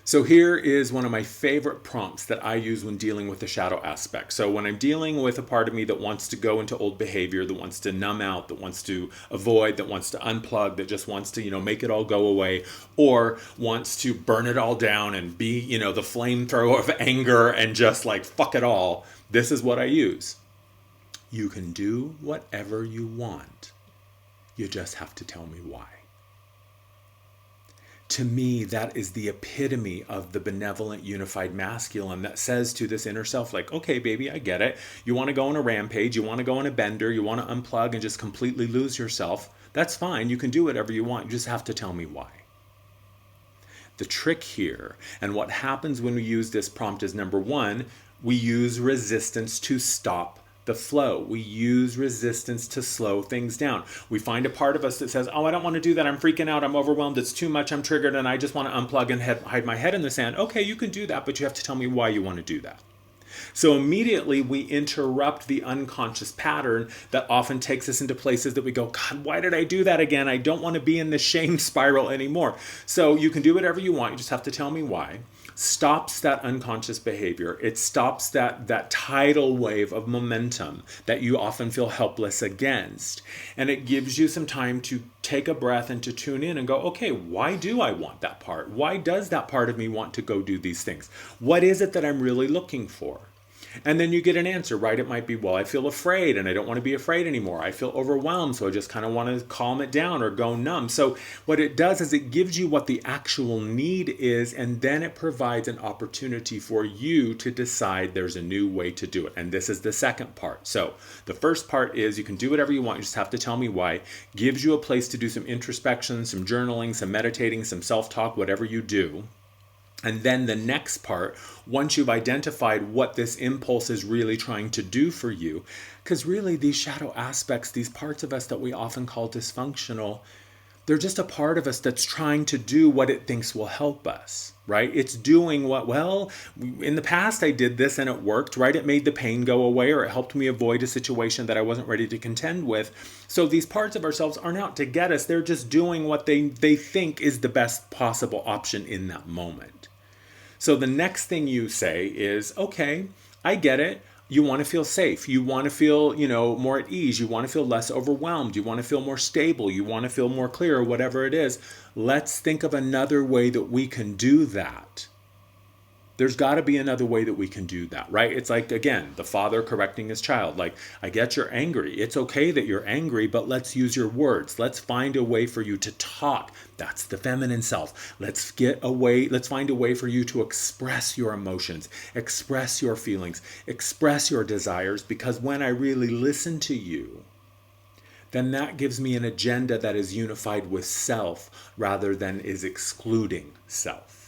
So here is one of my favorite prompts that I use when dealing with the shadow aspect. So when I'm dealing with a part of me that wants to go into old behavior, that wants to numb out, that wants to avoid, that wants to unplug, that just wants to, make it all go away, or wants to burn it all down and be, the flamethrower of anger and just like fuck it all, this is what I use. You can do whatever you want. You just have to tell me why. To me, that is the epitome of the benevolent, unified masculine that says to this inner self, like, okay, baby, I get it. You want to go on a rampage. You want to go on a bender. You want to unplug and just completely lose yourself. That's fine. You can do whatever you want. You just have to tell me why. The trick here, and what happens when we use this prompt is, number one, we use resistance to stop the flow. We use resistance to slow things down. We find a part of us that says, oh, I don't want to do that. I'm freaking out. I'm overwhelmed. It's too much. I'm triggered and I just want to unplug and hide my head in the sand. Okay, you can do that, but you have to tell me why you want to do that. So immediately we interrupt the unconscious pattern that often takes us into places that we go, God, why did I do that again? I don't want to be in the shame spiral anymore. So you can do whatever you want. You just have to tell me why. Stops that unconscious behavior. It stops that tidal wave of momentum that you often feel helpless against. And it gives you some time to take a breath and to tune in and go, okay, why do I want that part? Why does that part of me want to go do these things? What is it that I'm really looking for? And then you get an answer, right? It might be, well, I feel afraid and I don't want to be afraid anymore. I feel overwhelmed, so I just kind of want to calm it down or go numb. So what it does is it gives you what the actual need is, and then it provides an opportunity for you to decide there's a new way to do it. And this is the second part. So the first part is you can do whatever you want. You just have to tell me why. Gives you a place to do some introspection, some journaling, some meditating, some self-talk, whatever you do. And then the next part, once you've identified what this impulse is really trying to do for you, because really these shadow aspects, these parts of us that we often call dysfunctional, they're just a part of us that's trying to do what it thinks will help us, right? It's doing what, well, in the past I did this and it worked, right? It made the pain go away, or it helped me avoid a situation that I wasn't ready to contend with. So these parts of ourselves aren't out to get us. They're just doing what they think is the best possible option in that moment. So the next thing you say is, okay, I get it. You want to feel safe. You want to feel, more at ease. You want to feel less overwhelmed. You want to feel more stable. You want to feel more clear, whatever it is. Let's think of another way that we can do that. There's got to be another way that we can do that, right? It's like, again, the father correcting his child. Like, I get you're angry. It's okay that you're angry, but let's use your words. Let's find a way for you to talk. That's the feminine self. Let's find a way for you to express your emotions, express your feelings, express your desires, because when I really listen to you, then that gives me an agenda that is unified with self rather than is excluding self.